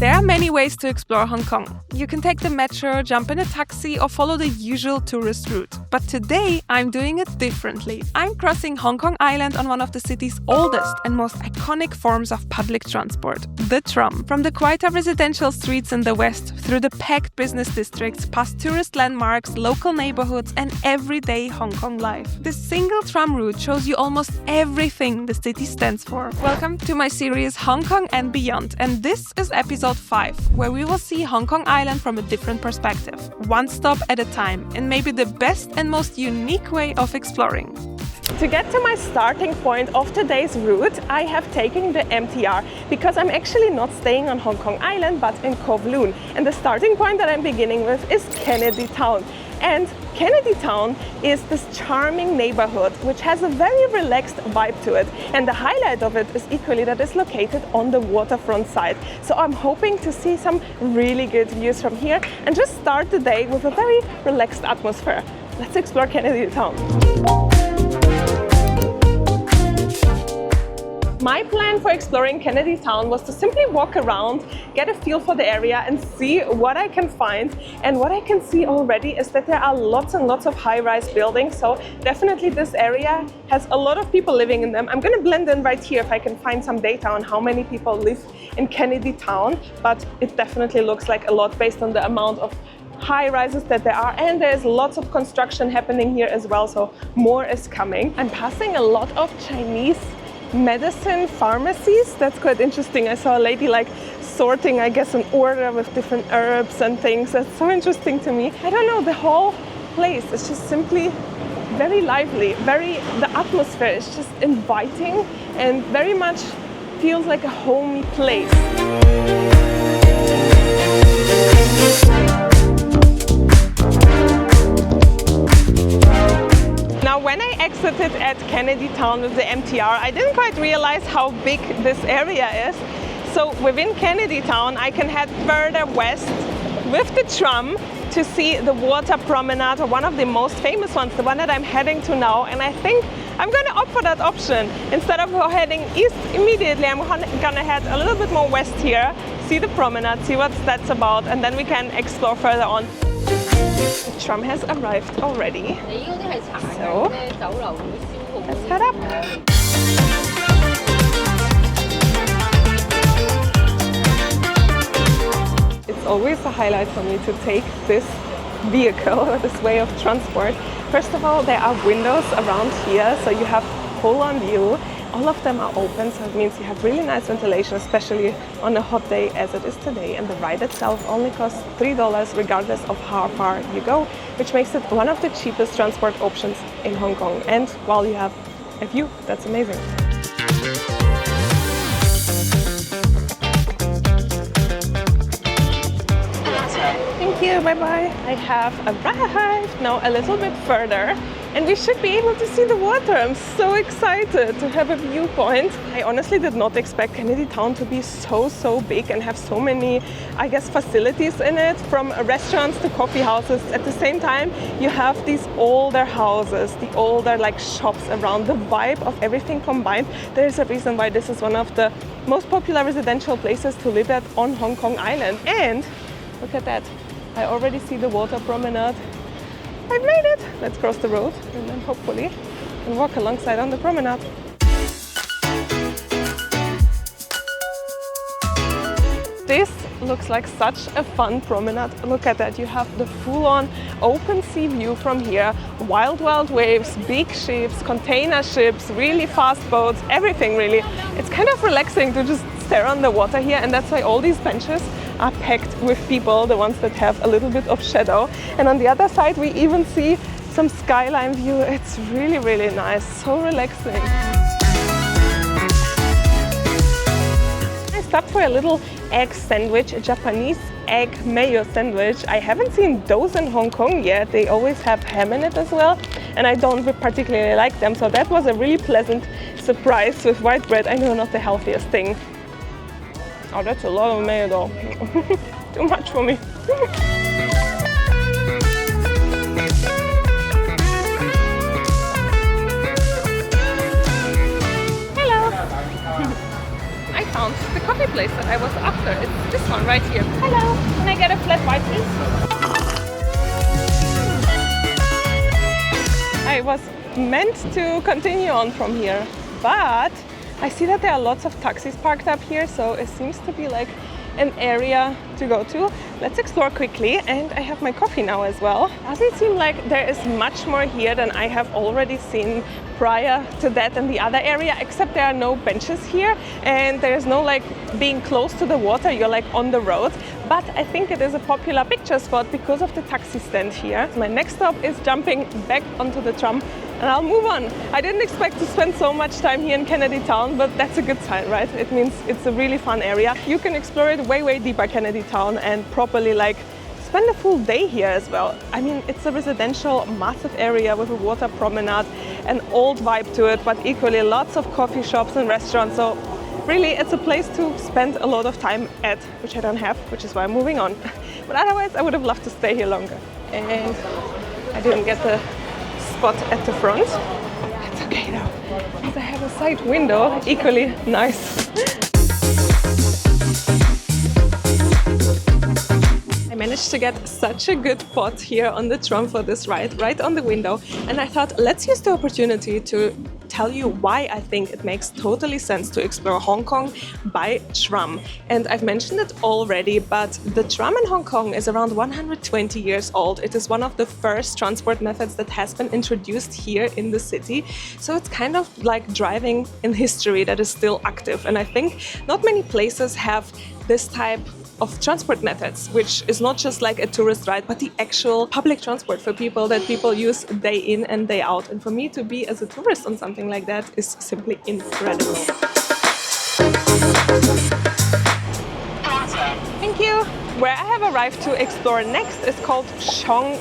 There are many ways to explore Hong Kong. You can take the metro, jump in a taxi, or follow the usual tourist route. But today, I'm doing it differently. I'm crossing Hong Kong Island on one of the city's oldest and most iconic forms of public transport, the tram. From the quieter residential streets in the west, through the packed business districts, past tourist landmarks, local neighbourhoods, and everyday Hong Kong life. This single tram route shows you almost everything the city stands for. Welcome to my series Hong Kong and Beyond, and this is episode 5, where we will see Hong Kong Island from a different perspective, one stop at a time, in maybe the best and most unique way of exploring. To get to my starting point of today's route, I have taken the MTR because I'm actually not staying on Hong Kong Island but in Kowloon. And the starting point that I'm beginning with is Kennedy Town. And Kennedy Town is this charming neighborhood which has a very relaxed vibe to it. And the highlight of it is equally that it's located on the waterfront side. So I'm hoping to see some really good views from here and just start the day with a very relaxed atmosphere. Let's explore Kennedy Town. My plan for exploring Kennedy Town was to simply walk around, get a feel for the area and see what I can find. And what I can see already is that there are lots and lots of high-rise buildings, so definitely this area has a lot of people living in them. I'm going to blend in right here if I can find some data on how many people live in Kennedy Town, but it definitely looks like a lot based on the amount of high rises that there are, and there's lots of construction happening here as well, so more is coming. I'm passing a lot of Chinese medicine pharmacies. That's quite interesting. I saw a lady like sorting, I guess, an order with different herbs and things. That's so interesting to me. I don't know, the whole place is just simply very lively, the atmosphere is just inviting and very much feels like a homey place. Now, when I exited at Kennedy Town with the MTR, I didn't quite realize how big this area is. So within Kennedy Town, I can head further west with the tram to see the water promenade, or one of the most famous ones, the one that I'm heading to now. And I think I'm going to opt for that option. Instead of heading east immediately, I'm going to head a little bit more west here, see the promenade, see what that's about, and then we can explore further on. The tram has arrived already, so let's head up. It's always a highlight for me to take this vehicle, or this way of transport. First of all, there are windows around here, so you have full-on view. All of them are open, so it means you have really nice ventilation, especially on a hot day as it is today. And the ride itself only costs $3 regardless of how far you go, which makes it one of the cheapest transport options in Hong Kong. And while you have a view, that's amazing. Thank you, bye-bye. I have arrived now a little bit further, and we should be able to see the water. I'm so excited to have a viewpoint. I honestly did not expect Kennedy Town to be so big and have so many, I guess, facilities in it, from restaurants to coffee houses. At the same time, you have these older houses, the older like shops around, the vibe of everything combined. There's a reason why this is one of the most popular residential places to live at on Hong Kong Island. And look at that. I already see the water promenade. I've made it! Let's cross the road and then hopefully we'll walk alongside on the promenade. This looks like such a fun promenade. Look at that, you have the full-on open sea view from here. Wild waves, big ships, container ships, really fast boats, everything really. It's kind of relaxing to just stare on the water here, and that's why all these benches are packed with people, the ones that have a little bit of shadow. And on the other side we even see some skyline view. It's really nice, so relaxing. I stopped for a little egg sandwich, a Japanese egg mayo sandwich. I haven't seen those in Hong Kong yet. They always have ham in it as well, and I don't particularly like them, so that was a really pleasant surprise with white bread. I know, not the healthiest thing. Oh, that's a lot of mayo though. Too much for me. Hello! I found the coffee place that I was after. It's this one right here. Hello, can I get a flat white, please? I was meant to continue on from here, but I see that there are lots of taxis parked up here, so it seems to be like an area to go to. Let's explore quickly, and I have my coffee now as well. Doesn't seem like there is much more here than I have already seen prior to that in the other area, except there are no benches here and there is no like being close to the water, you're like on the road. But I think it is a popular picture spot because of the taxi stand here. My next stop is jumping back onto the tram and I'll move on. I didn't expect to spend so much time here in Kennedy Town, but that's a good sign, right? It means it's a really fun area. You can explore it way deeper Kennedy Town and properly like spend a full day here as well. I mean, it's a residential massive area with a water promenade, an old vibe to it, but equally lots of coffee shops and restaurants. So really, it's a place to spend a lot of time at, which I don't have, which is why I'm moving on. But otherwise, I would have loved to stay here longer. And I didn't get the spot at the front. It's okay though, because I have a side window, equally nice. I managed to get such a good spot here on the tram for this ride, right on the window. And I thought, let's use the opportunity to tell you why I think it makes totally sense to explore Hong Kong by tram. And I've mentioned it already, but the tram in Hong Kong is around 120 years old. It is one of the first transport methods that has been introduced here in the city. So it's kind of like driving in history that is still active. And I think not many places have this type of transport methods, which is not just like a tourist ride, but the actual public transport for people that people use day in and day out. And for me to be as a tourist on something like that is simply incredible. Thank you. Where I have arrived to explore next is called Sheung,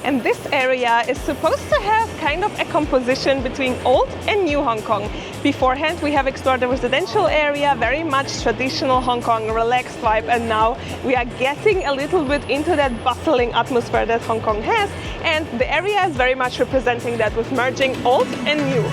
and this area is supposed to have kind of a composition between old and new Hong Kong. Beforehand we have explored the residential area, very much traditional Hong Kong, relaxed vibe, and now we are getting a little bit into that bustling atmosphere that Hong Kong has, and the area is very much representing that with merging old and new.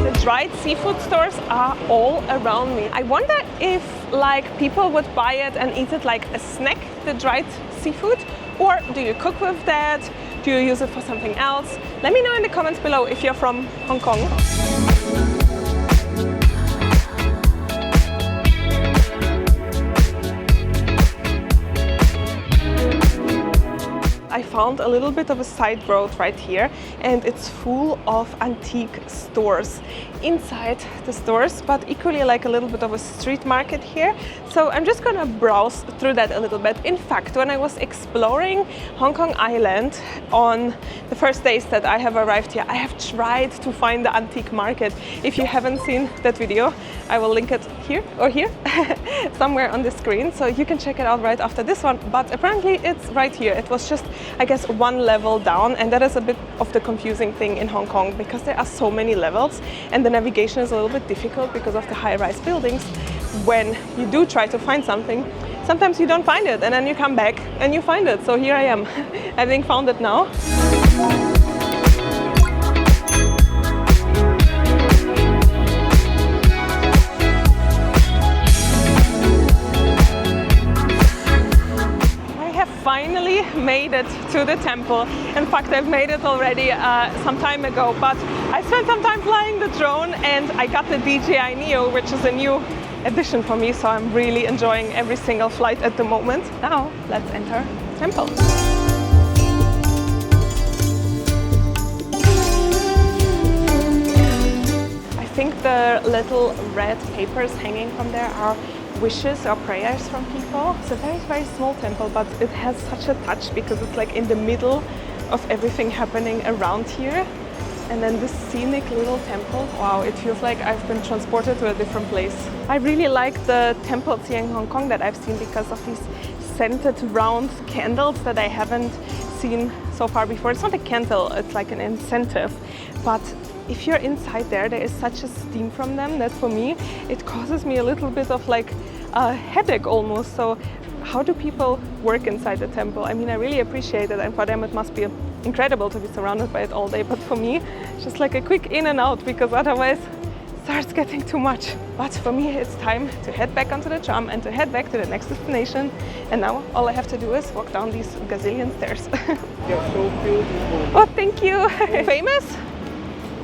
The dried seafood stores are all around me. I wonder if like people would buy it and eat it like a snack, the dried seafood, or do you cook with that? Do you use it for something else? Let me know in the comments below if you're from Hong Kong. I found a little bit of a side road right here, and it's full of antique stores inside the stores, but equally like a little bit of a street market here. So I'm just gonna browse through that a little bit. In fact, when I was exploring Hong Kong Island on the first days that I have arrived here, I have tried to find the antique market. If you haven't seen that video, I will link it here or here somewhere on the screen, so you can check it out right after this one. But apparently it's right here. It was just, I guess, one level down, and that is a bit of the confusing thing in Hong Kong because there are so many levels and the navigation is a little bit difficult because of the high-rise buildings. When you do try to find something, sometimes you don't find it and then you come back and you find it. So here I am, having found it now. Finally made it to the temple. In fact, I've made it already some time ago, but I spent some time flying the drone and I got the DJI Neo, which is a new addition for me, so I'm really enjoying every single flight at the moment. Now, let's enter the temple. I think the little red papers hanging from there are wishes or prayers from people. It's a very small temple, but it has such a touch because it's like in the middle of everything happening around here. And then this scenic little temple, wow, it feels like I've been transported to a different place. I really like the temples here in Hong Kong that I've seen because of these scented round candles that I haven't seen so far before. It's not a candle, it's like an incentive, but if you're inside there, there is such a steam from them that for me, it causes me a little bit of like a headache almost. So how do people work inside the temple? I mean, I really appreciate it, and for them it must be incredible to be surrounded by it all day. But for me, just like a quick in and out, because otherwise starts getting too much. But for me, it's time to head back onto the tram and to head back to the next destination. And now all I have to do is walk down these gazillion stairs. You're so beautiful. Oh, thank you. Famous?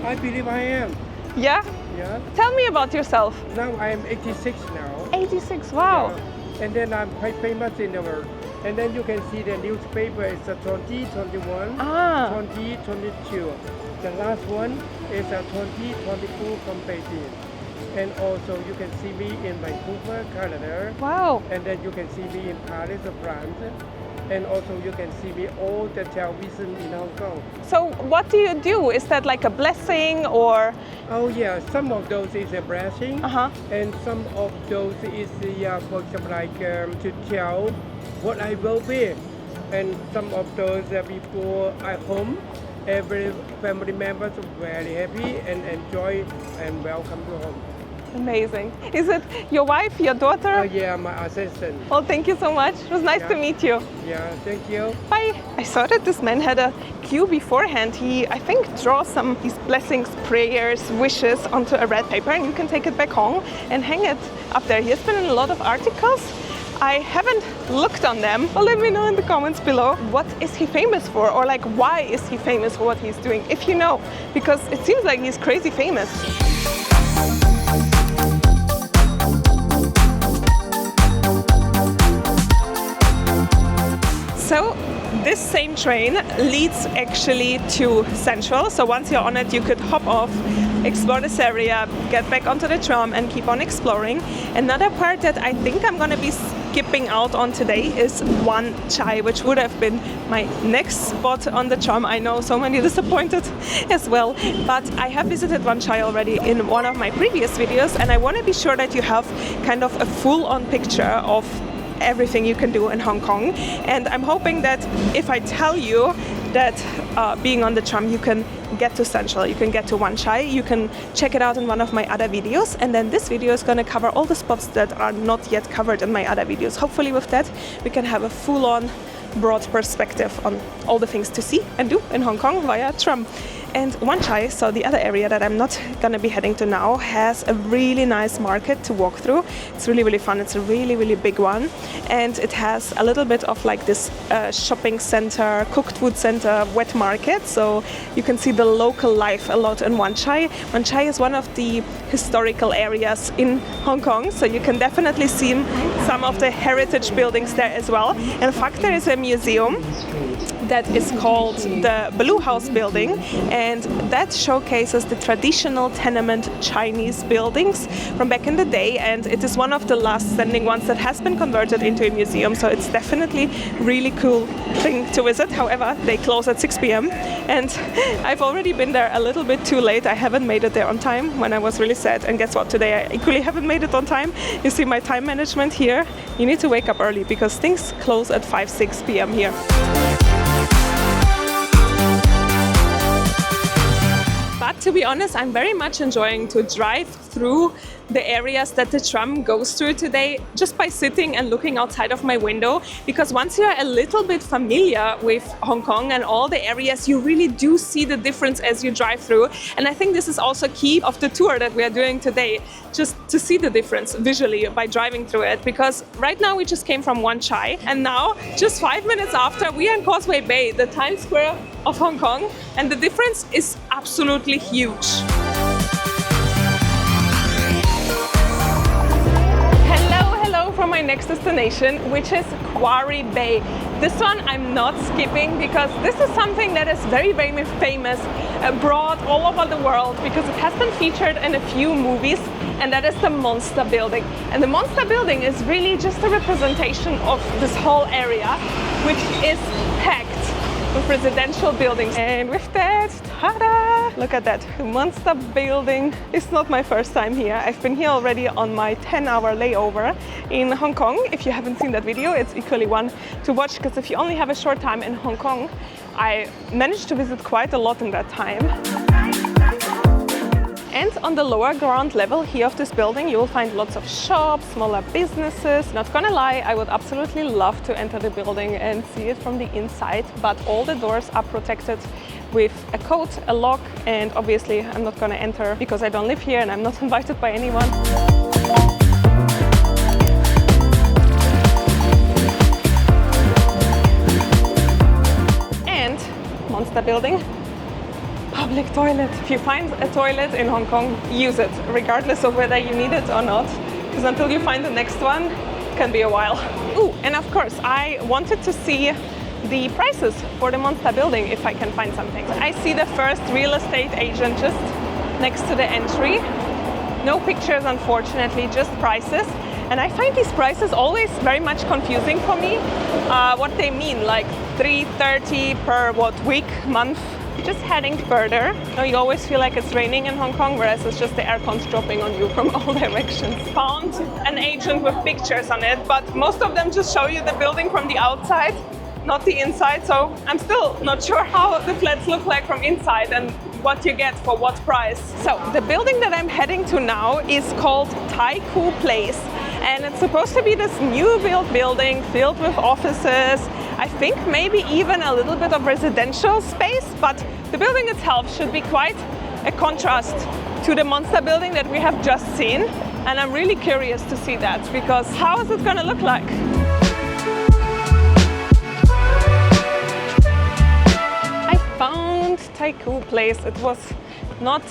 I believe I am. Yeah? Yeah. Tell me about yourself. Now I am 86 now. 86, wow. Yeah. And then I'm quite famous in the world. And then you can see the newspaper is 2021, 2022. The last one is 2022 from Beijing. And also you can see me in Vancouver, Canada. Wow. And then you can see me in Paris, France. And also you can see me all the television in Hong Kong. So what do you do? Is that like a blessing or? Oh yeah, some of those is a blessing. And some of those is for example like to tell what I will be. And some of those before I home, every family members are very happy and enjoy and welcome to home. Amazing. Is it your wife, your daughter? Yeah, my assistant. Well, thank you so much. It was nice to meet you. Yeah, thank you. Bye. I saw that this man had a cue beforehand. He, I think, draws some these blessings, prayers, wishes onto a red paper, and you can take it back home and hang it up there. He has been in a lot of articles. I haven't looked on them, but let me know in the comments below, what is he famous for? Or like, why is he famous for what he's doing? If you know, because it seems like he's crazy famous. So this same train leads actually to Central. So once you're on it, you could hop off, explore this area, get back onto the tram and keep on exploring. Another part that I think I'm gonna be skipping out on today is Wan Chai, which would have been my next spot on the tram. I know so many disappointed as well, but I have visited Wan Chai already in one of my previous videos, and I want to be sure that you have kind of a full-on picture of everything you can do in Hong Kong. And I'm hoping that if I tell you that being on the tram you can get to Central, you can get to Wan Chai, you can check it out in one of my other videos, and then this video is going to cover all the spots that are not yet covered in my other videos. Hopefully with that we can have a full-on broad perspective on all the things to see and do in Hong Kong via tram. And Wan Chai, so the other area that I'm not gonna be heading to now, has a really nice market to walk through. It's really, really fun. It's a really, really big one. And it has a little bit of like this shopping center, cooked food center, wet market. So you can see the local life a lot in Wan Chai. Wan Chai is one of the historical areas in Hong Kong. So you can definitely see some of the heritage buildings there as well. In fact, there is a museum that is called the Blue House building, and that showcases the traditional tenement Chinese buildings from back in the day, and it is one of the last standing ones that has been converted into a museum, so it's definitely really cool thing to visit. However, they close at 6 p.m. and I've already been there a little bit too late. I haven't made it there on time when I was really sad, and guess what, today I equally haven't made it on time. You see my time management here. You need to wake up early because things close at 5-6 p.m. here. But to be honest, I'm very much enjoying to drive through the areas that the tram goes through today, just by sitting and looking outside of my window, because once you're a little bit familiar with Hong Kong and all the areas, you really do see the difference as you drive through. And I think this is also key of the tour that we are doing today, just to see the difference visually by driving through it, because right now we just came from Wan Chai, and now just 5 minutes after we are in Causeway Bay, the Times Square of Hong Kong, and the difference is absolutely huge. From my next destination, which is Quarry Bay. This one I'm not skipping because this is something that is very, very famous abroad, all over the world, because it has been featured in a few movies, and that is the Monster Building. And the Monster Building is really just a representation of this whole area, which is packed with residential buildings. And with that, ta-da! Look at that, the Monster Building. It's not my first time here. I've been here already on my 10-hour layover in Hong Kong. If you haven't seen that video, it's equally one to watch, because if you only have a short time in Hong Kong, I managed to visit quite a lot in that time. And on the lower ground level here of this building, you will find lots of shops, smaller businesses. Not gonna lie, I would absolutely love to enter the building and see it from the inside, but all the doors are protected with a code, a lock, and obviously I'm not gonna enter because I don't live here and I'm not invited by anyone. And Monster building, public toilet. If you find a toilet in Hong Kong, use it, regardless of whether you need it or not, because until you find the next one, it can be a while. Ooh, and of course, I wanted to see the prices for the Monster building if I can find something. I see the first real estate agent just next to the entry. No pictures, unfortunately, just prices. And I find these prices always very much confusing for me. What they mean, like 330 per week, month. Just heading further. Now you always feel like it's raining in Hong Kong, whereas it's just the aircons dropping on you from all directions. Found an agent with pictures on it, but most of them just show you the building from the outside, not the inside. So I'm still not sure how the flats look like from inside and what you get for what price. So the building that I'm heading to now is called Tai Koo Place. And it's supposed to be this new built building filled with offices. I think maybe even a little bit of residential space, but the building itself should be quite a contrast to the Monster building that we have just seen. And I'm really curious to see that, because how is it gonna look like? I found Tai Koo Place. It was not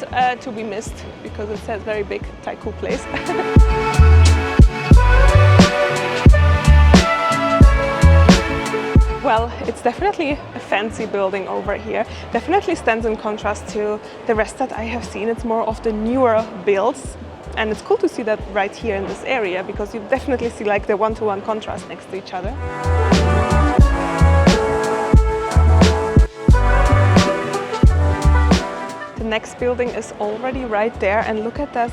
to be missed because it says very big Tai Koo Place. Well, it's definitely a fancy building over here. Definitely stands in contrast to the rest that I have seen. It's more of the newer builds. And it's cool to see that right here in this area, because you definitely see like the one-to-one contrast next to each other. The next building is already right there, and look at that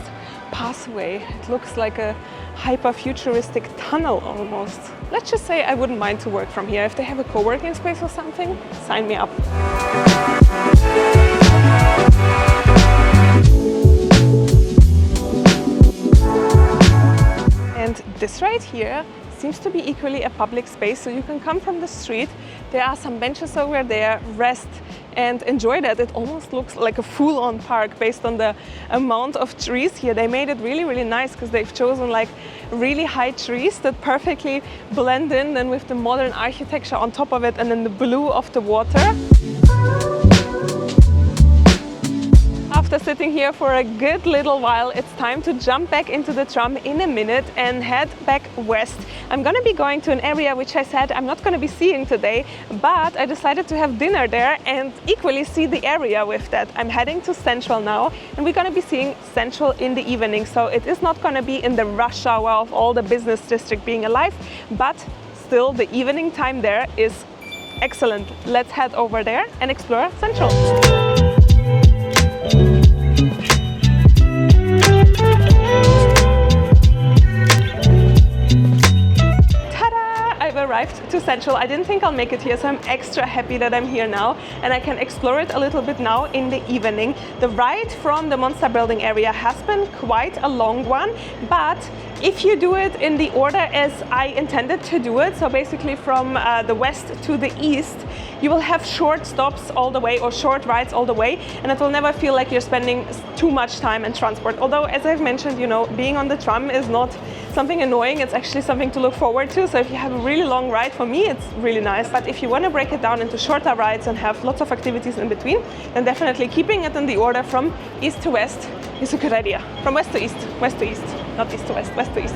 pathway. It looks like a hyper-futuristic tunnel almost. Let's just say I wouldn't mind to work from here. If they have a co-working space or something, sign me up. And this right here seems to be equally a public space, so you can come from the street. There are some benches over there, rest and enjoy that. It almost looks like a full-on park based on the amount of trees here. They made it really, really nice because they've chosen like really high trees that perfectly blend in then with the modern architecture on top of it, and then the blue of the water. After sitting here for a good little while, it's time to jump back into the tram in a minute and head back west. I'm gonna be going to an area which I said I'm not gonna be seeing today, but I decided to have dinner there and equally see the area with that. I'm heading to Central now, and we're gonna be seeing Central in the evening, so it is not gonna be in the rush hour of all the business district being alive, but still the evening time there is excellent. Let's head over there and explore Central. Arrived to Central. I didn't think I'll make it here, so I'm extra happy that I'm here now and I can explore it a little bit now in the evening. The ride from the Monster building area has been quite a long one, but if you do it in the order as I intended to do it, so basically from the west to the east, you will have short stops all the way, or short rides all the way, and it will never feel like you're spending too much time in transport. Although, as I've mentioned, you know, being on the tram is not something annoying, it's actually something to look forward to. So if you have a really long ride, for me it's really nice. But if you want to break it down into shorter rides and have lots of activities in between, then definitely keeping it in the order from east to west is a good idea. From west to east, not east to west, west to east.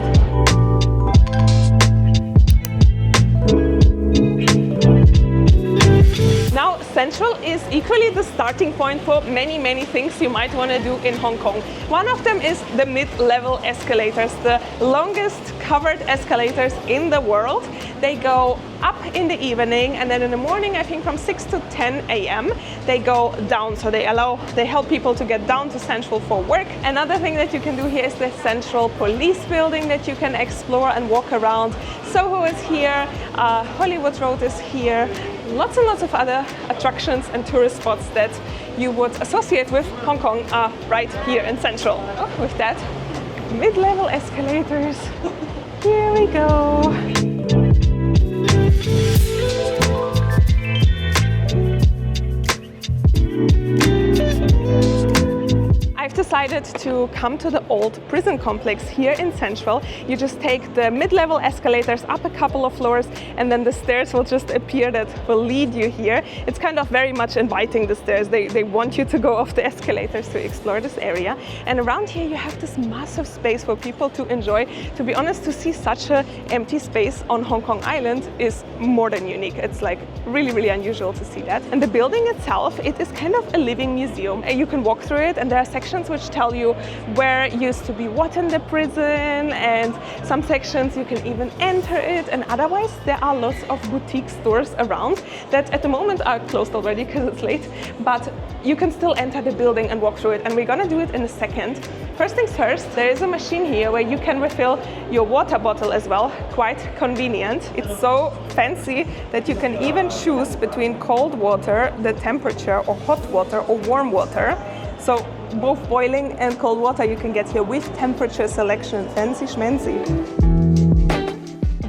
Now, Central is equally the starting point for many, many things you might want to do in Hong Kong. One of them is the mid-level escalators, the longest covered escalators in the world. They go up in the evening, and then in the morning, I think from 6 to 10 a.m. they go down. So they help people to get down to Central for work. Another thing that you can do here is the Central Police Building that you can explore and walk around. Soho is here, Hollywood Road is here. Lots and lots of other attractions and tourist spots that you would associate with Hong Kong are right here in Central. Oh, with that, mid-level escalators. Here we go. decided to come to the old prison complex here in Central, you just take the mid-level escalators up a couple of floors, and then the stairs will just appear that will lead you here. It's kind of very much inviting, the stairs. They want you to go off the escalators to explore this area. And around here you have this massive space for people to enjoy. To be honest, to see such an empty space on Hong Kong Island is more than unique. It's like really unusual to see that. And the building itself, it is kind of a living museum. You can walk through it, and there are sections which tell you where used to be what in the prison, and some sections you can even enter it, and otherwise there are lots of boutique stores around that at the moment are closed already because it's late, but you can still enter the building and walk through it, and we're gonna do it in a second. First things first, there is a machine here where you can refill your water bottle as well. Quite convenient. It's so fancy that you can even choose between cold water, the temperature, or hot water or warm water. So both boiling and cold water you can get here with temperature selection. Fancy schmancy.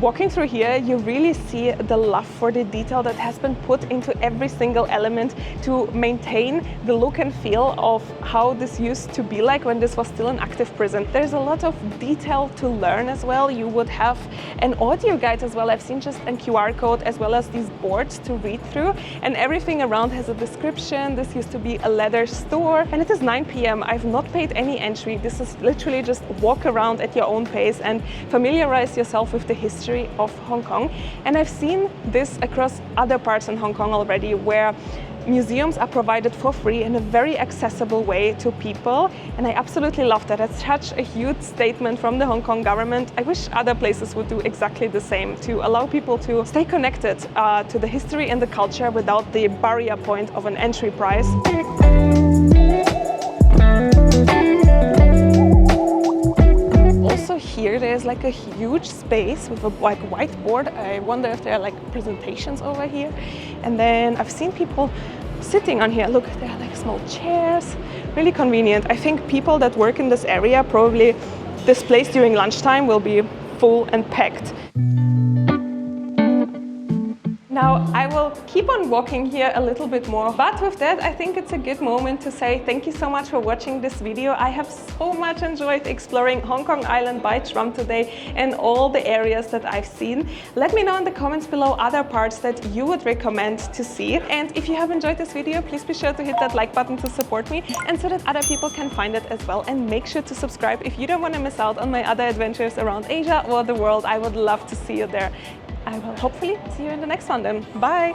Walking through here, you really see the love for the detail that has been put into every single element to maintain the look and feel of how this used to be like when this was still an active prison. There's a lot of detail to learn as well. You would have an audio guide as well. I've seen just a QR code as well as these boards to read through, and everything around has a description. This used to be a leather store, and it is 9 p.m. I've not paid any entry. This is literally just walk around at your own pace and familiarize yourself with the history of Hong Kong. And I've seen this across other parts in Hong Kong already, where museums are provided for free in a very accessible way to people, and I absolutely love that. It's such a huge statement from the Hong Kong government. I wish other places would do exactly the same to allow people to stay connected to the history and the culture without the barrier point of an entry price. Also here there's like a huge space with a like whiteboard. I wonder if there are like presentations over here. And then I've seen people sitting on here. Look, there are like small chairs. Really convenient. I think people that work in this area, probably this place during lunchtime will be full and packed. Now, I will keep on walking here a little bit more, but with that, I think it's a good moment to say thank you so much for watching this video. I have so much enjoyed exploring Hong Kong Island by tram today and all the areas that I've seen. Let me know in the comments below other parts that you would recommend to see. And if you have enjoyed this video, please be sure to hit that like button to support me, and so that other people can find it as well. And make sure to subscribe if you don't want to miss out on my other adventures around Asia or the world. I would love to see you there. I will hopefully see you in the next one then. Bye!